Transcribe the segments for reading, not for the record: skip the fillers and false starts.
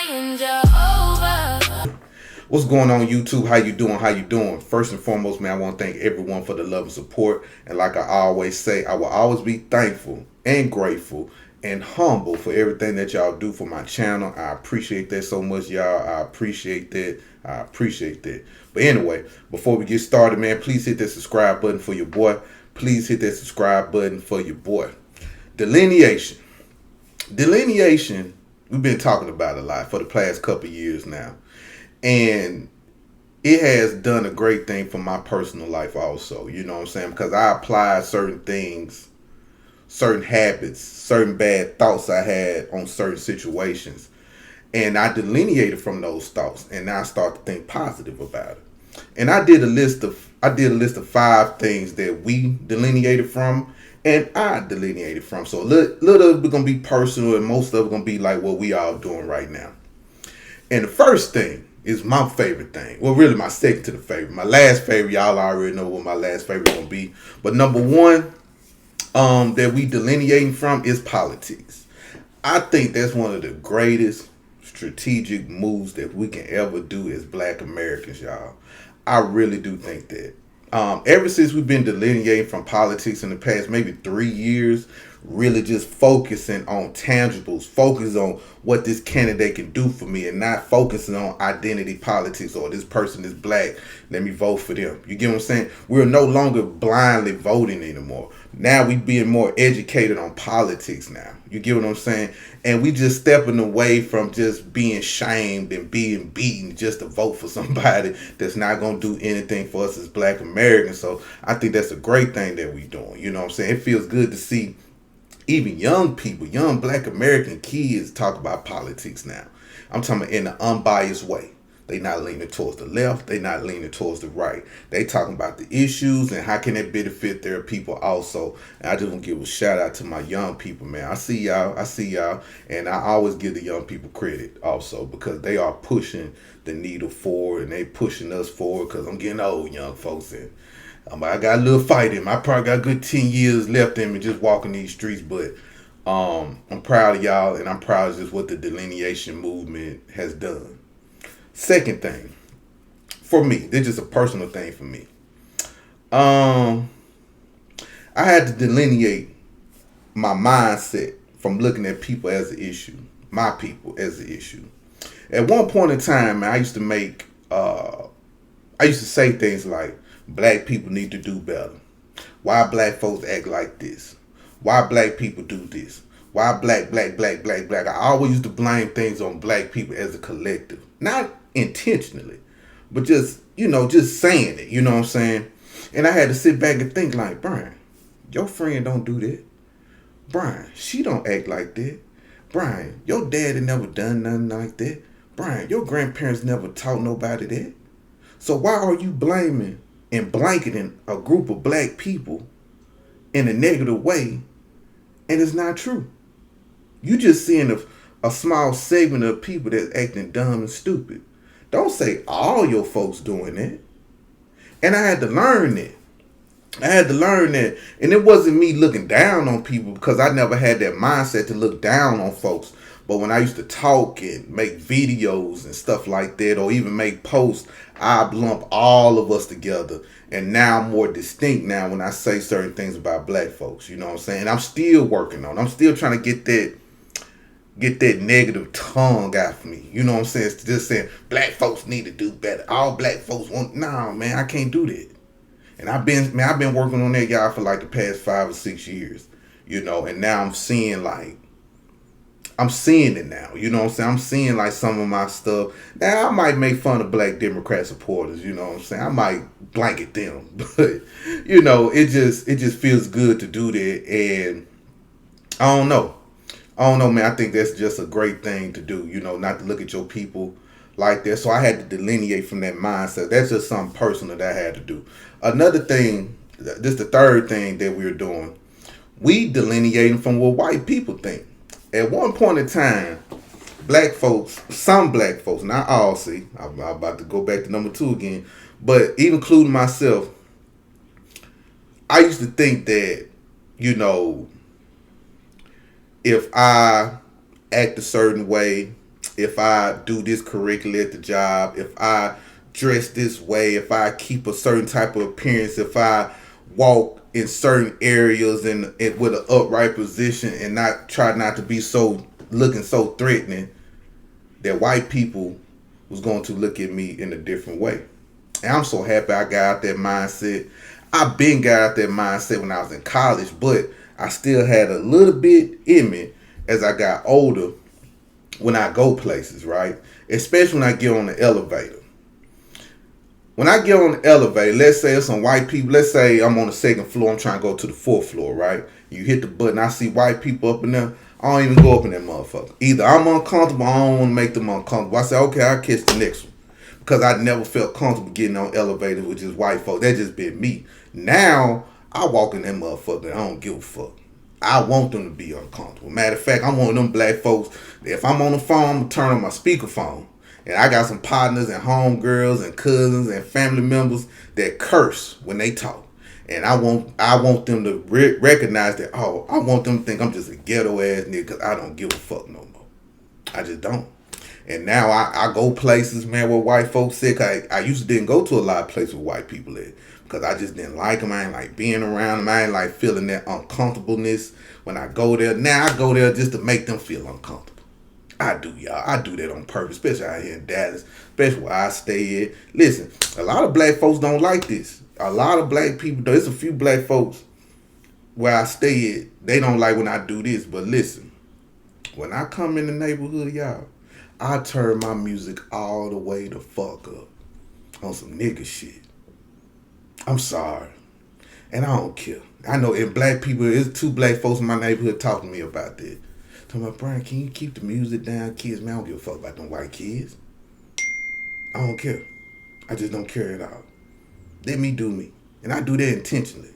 saying Jehovah. What's going on, YouTube? How you doing? How you doing? First and foremost, man, I want to thank everyone for the love and support. And like I always say, I will always be thankful and grateful and humble for everything that y'all do for my channel. I appreciate that so much, y'all. I appreciate that. I appreciate that. But anyway, before we get started, man, please hit that subscribe button for your boy. Please hit that subscribe button for your boy. Delineation. Delineation, we've been talking about a lot for the past couple years now. And it has done a great thing for my personal life also, you know what I'm saying? Because I applied certain things, certain habits, certain bad thoughts I had on certain situations. And I delineated from those thoughts, and now I start to think positive about it. And I did a list of 5 things that we delineated from and I delineated from. So a little of it gonna be personal, and most of it gonna be like what we all doing right now. And the first thing is my favorite thing. Well, really my second to the favorite. My last favorite, y'all already know what my last favorite gonna be. But number one, that we delineating from is politics. I think that's one of the greatest strategic moves that we can ever do as Black Americans, y'all. I really do think that. Ever since we've been delineating from politics in the past maybe 3 years, really just focusing on tangibles, focus on what this candidate can do for me, and not focusing on identity politics or this person is Black, let me vote for them. You get what I'm saying? We're no longer blindly voting anymore. Now we being more educated on politics now. You get what I'm saying? And we just stepping away from just being shamed and being beaten just to vote for somebody that's not going to do anything for us as Black Americans. So I think that's a great thing that we doing. You know what I'm saying? It feels good to see even young people, young Black American kids talk about politics now. I'm talking about in an unbiased way. They not leaning towards the left. They not leaning towards the right. They talking about the issues and how can it benefit their people also. And I just want to give a shout out to my young people, man. I see y'all. And I always give the young people credit also because they are pushing the needle forward and they pushing us forward because I'm getting old, young folks. And I got a little fight in me. I probably got a good 10 years left in me just walking these streets. But I'm proud of y'all, and I'm proud of just what the delineation movement has done. Second thing, for me, this is just a personal thing for me. I had to delineate my mindset from looking at people as an issue, my people as an issue. At one point in time, man, I used to say things like, Black people need to do better. Why Black folks act like this? Why Black people do this? Why Black? I always used to blame things on Black people as a collective. Not intentionally, but just saying it, you know what I'm saying? And I had to sit back and think like, Brian, your friend don't do that. Brian, she don't act like that. Brian, your daddy never done nothing like that. Brian, your grandparents never taught nobody that. So why are you blaming and blanketing a group of Black people in a negative way, and it's not true? You just seeing a small segment of people that's acting dumb and stupid. Don't say all your folks doing that. And I had to learn that. And it wasn't me looking down on people because I never had that mindset to look down on folks. But when I used to talk and make videos and stuff like that, or even make posts, I lump all of us together. And now I'm more distinct now when I say certain things about Black folks. You know what I'm saying? I'm still working on it. I'm still trying to get that negative tongue out of me. You know what I'm saying? It's just saying Black folks need to do better. All Black folks want. Nah, man, I can't do that. And I've been working on that, y'all, for like the past 5 or 6 years. You know, and now I'm seeing it now. You know what I'm saying? I'm seeing like some of my stuff. Now I might make fun of Black Democrat supporters, you know what I'm saying? I might blanket them. But it just feels good to do that. And I don't know, man. I think that's just a great thing to do, not to look at your people like that. So I had to delineate from that mindset. That's just something personal that I had to do. Another thing, this is the third thing that we're doing. We delineating from what white people think. At one point in time, Black folks, some Black folks, not all, see, I'm about to go back to number 2 again, but even including myself, I used to think that, if I act a certain way, if I do this correctly at the job, if I dress this way, if I keep a certain type of appearance, if I walk in certain areas and with an upright position and not try not to be so looking so threatening, that white people was going to look at me in a different way. And I'm so happy I got out that mindset. I've been got out that mindset when I was in college, but I still had a little bit in me as I got older when I go places, right? Especially when I get on the elevator. When I get on the elevator, let's say it's some white people. Let's say I'm on the second floor. I'm trying to go to the fourth floor, right? You hit the button. I see white people up in there. I don't even go up in that motherfucker. Either I'm uncomfortable or I don't want to make them uncomfortable. I say, okay, I'll catch the next one. Because I never felt comfortable getting on elevators with just white folks. That just been me. Now, I walk in that motherfucker and I don't give a fuck. I want them to be uncomfortable. Matter of fact, I'm one of them black folks that if I'm on the phone, I'm going to turn on my speakerphone. And I got some partners and homegirls and cousins and family members that curse when they talk. And I want them to recognize that, oh, I want them to think I'm just a ghetto ass nigga because I don't give a fuck no more. I just don't. And now I go places, man, where white folks sick. I used to didn't go to a lot of places with white people at because I just didn't like them. I ain't like being around them. I ain't like feeling that uncomfortableness when I go there. Now I go there just to make them feel uncomfortable. I do, y'all. I do that on purpose, especially out here in Dallas, especially where I stay at. Listen, a lot of black folks don't like this. A lot of black people, there's a few black folks where I stay at, they don't like when I do this. But listen, when I come in the neighborhood, y'all, I turn my music all the way the fuck up on some nigga shit. I'm sorry. And I don't care. I know in black people, there's two black folks in my neighborhood talking to me about that. Talking about, Brian, can you keep the music down, kids? Man, I don't give a fuck about them white kids. I don't care. I just don't care at all. Let me do me. And I do that intentionally.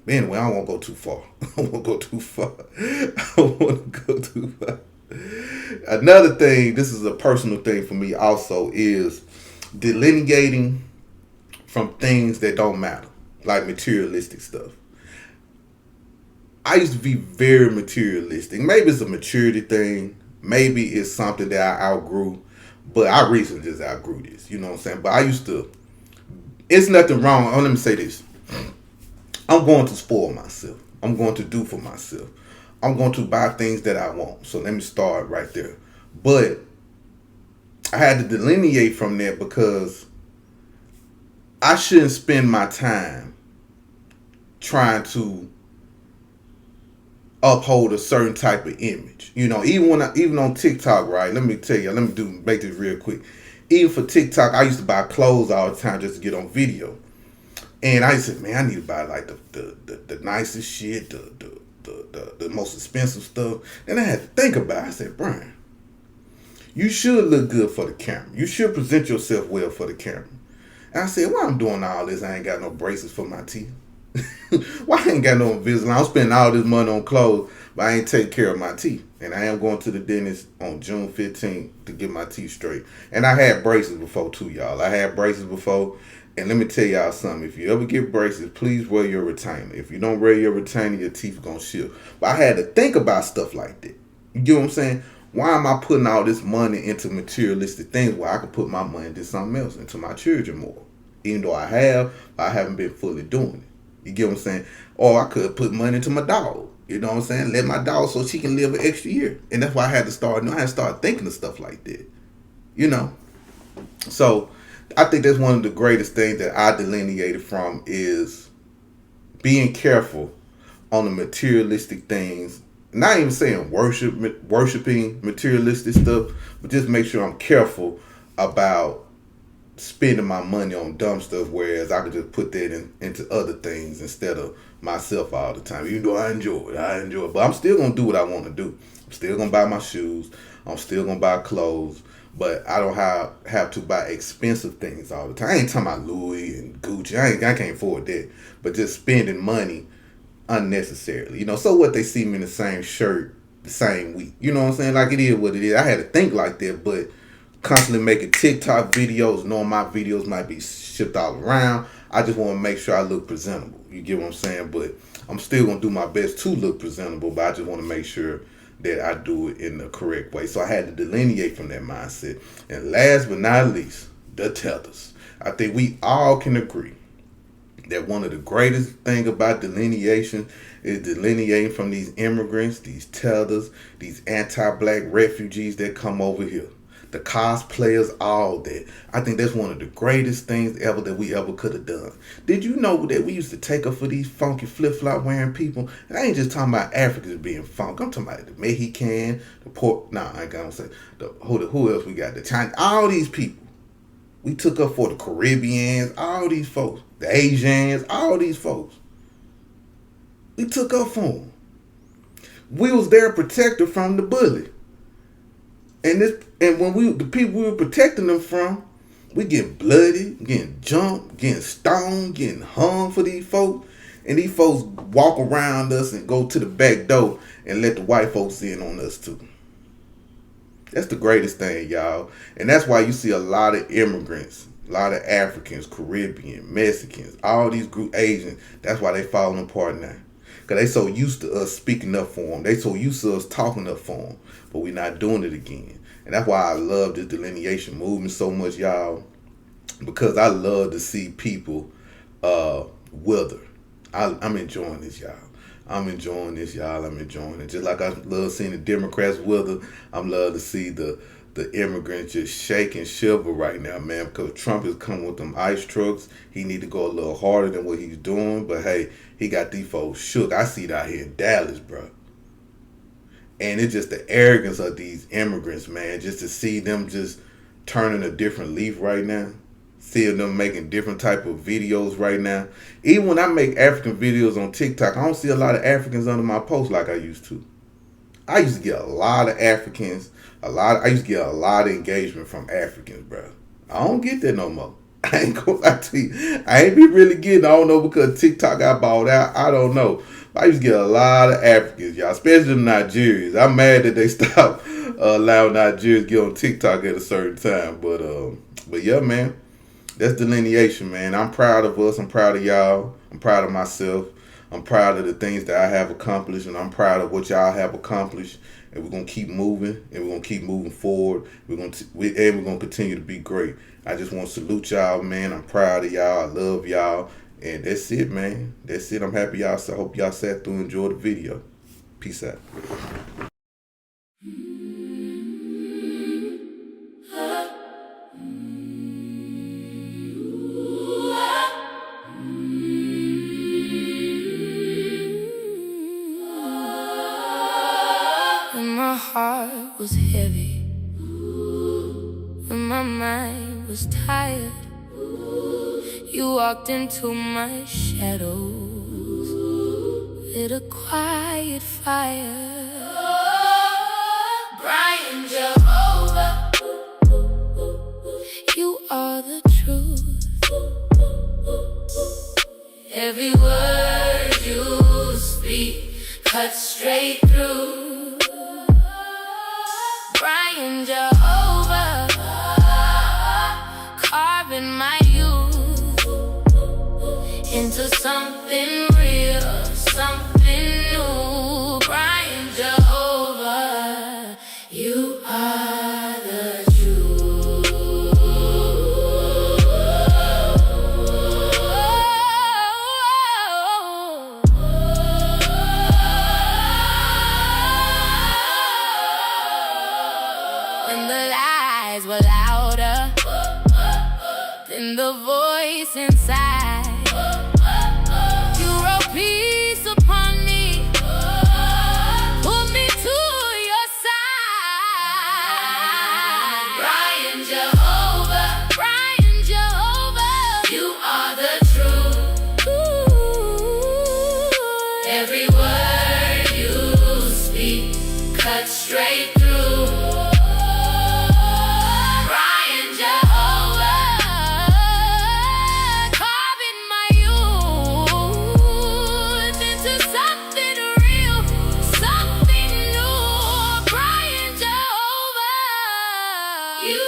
But anyway, I won't go too far. I won't go too far. I want to go too far. Another thing, this is a personal thing for me also, is delineating from things that don't matter, like materialistic stuff. I used to be very materialistic. Maybe it's a maturity thing. Maybe it's something that I outgrew. But I recently just outgrew this. You know what I'm saying? But I used to. It's nothing wrong. Oh, let me say this. I'm going to spoil myself. I'm going to do for myself. I'm going to buy things that I want. So let me start right there. But I had to delineate from that because I shouldn't spend my time trying to uphold a certain type of image. You know, even on TikTok, right? Let me tell you, make this real quick. Even for TikTok, I used to buy clothes all the time just to get on video. And I said, man, I need to buy like the nicest shit, the most expensive stuff. And I had to think about it. I said, Brian, you should look good for the camera. You should present yourself well for the camera. And I said, why I'm doing all this? I ain't got no braces for my teeth. Why I ain't got no Invisalign? I'm spending all this money on clothes, but I ain't taking care of my teeth. And I am going to the dentist on June 15th to get my teeth straight. And I had braces before too, y'all. I had braces before. And let me tell y'all something. If you ever get braces, please wear your retainer. If you don't wear your retainer, your teeth are going to shift. But I had to think about stuff like that. You get what I'm saying? Why am I putting all this money into materialistic things where I could put my money into something else, into my children more? Even though I haven't been fully doing it. You get what I'm saying? Or I could put money into my dog. You know what I'm saying? Let my dog so she can live an extra year. And that's why I had to start thinking of stuff like that. You know? So I think that's one of the greatest things that I delineated from is being careful on the materialistic things. Not even saying worshiping materialistic stuff, but just make sure I'm careful about spending my money on dumb stuff, whereas I could just put that into other things instead of myself all the time. Even though I enjoy it, but I'm still gonna do what I want to do. I'm still gonna buy my shoes. I'm still gonna buy clothes, but I don't have to buy expensive things all the time. I ain't talking about Louis and Gucci. I can't afford that. But just spending money unnecessarily. You know, so what, they see me in the same shirt the same week. You know what I'm saying? Like, it is what it is. I had to think like that, but constantly making TikTok videos, knowing my videos might be shipped all around. I just want to make sure I look presentable. You get what I'm saying? But I'm still going to do my best to look presentable, but I just want to make sure that I do it in the correct way. So I had to delineate from that mindset. And last but not least, the tethers. I think we all can agree that one of the greatest thing about delineation is delineating from these immigrants, these tethers, these anti-black refugees that come over here. The cosplayers, all that. I think that's one of the greatest things ever that we ever could have done. Did you know that we used to take up for these funky flip-flop wearing people? And I ain't just talking about Africans being funk. I'm talking about the Mexican, the Port. Nah, I ain't gonna say who else we got? The Chinese. All these people. We took up for the Caribbeans. All these folks, the Asians. All these folks. We took up for them. We was their protector from the bully. And when the people we were protecting them from, we getting bloody, getting jumped, getting stoned, getting hung for these folks. And these folks walk around us and go to the back door and let the white folks in on us too. That's the greatest thing, y'all. And that's why you see a lot of immigrants, a lot of Africans, Caribbean, Mexicans, all these group Asians. That's why they falling apart now. Because they so used to us speaking up for them. They so used to us talking up for them. But we're not doing it again. And that's why I love this delineation movement so much, y'all. Because I love to see people wither. I'm enjoying this, y'all. I'm enjoying this, y'all. I'm enjoying it. Just like I love seeing the Democrats wither, I'm love to see the immigrants just shake and shiver right now, man. Because Trump is coming with them ice trucks. He need to go a little harder than what he's doing. But hey, he got these folks shook. I see it out here in Dallas, bro. And it's just the arrogance of these immigrants, man. Just to see them just turning a different leaf right now. Seeing them making different type of videos right now. Even when I make African videos on TikTok, I don't see a lot of Africans under my posts like I used to. I used to get a lot of Africans. I used to get a lot of engagement from Africans, bro. I don't get that no more. I ain't gonna lie to you. I ain't be really getting, I don't know, because TikTok got bought out. I don't know. I used to get a lot of Africans, y'all, especially the Nigerians. I'm mad that they stopped allowing Nigerians to get on TikTok at a certain time. But yeah, man, that's delineation, man. I'm proud of us. I'm proud of y'all. I'm proud of myself. I'm proud of the things that I have accomplished, and I'm proud of what y'all have accomplished. And we're gonna keep moving, and we're gonna keep moving forward. We're gonna continue to be great. I just want to salute y'all, man. I'm proud of y'all. I love y'all. And that's it, man. That's it. I'm happy y'all. So I hope y'all sat through and enjoyed the video. Peace out. When my heart was heavy, when my mind was tired, you walked into my shadows with a quiet fire. Brian Jehovah, you are the truth. Every word you speak cuts straight through. Brian Jehovah, carving my youth into something real, something new. Brian Jehovah, you are the truth. When the lies were louder than the voice inside, you wrote peace upon me, pulled me to your side. Brian Jehovah, Brian Jehovah, you are the truth. Every word you speak cuts straight through. Brian Jehovah, carving my youth into something real, something new. Brian Jehovah, you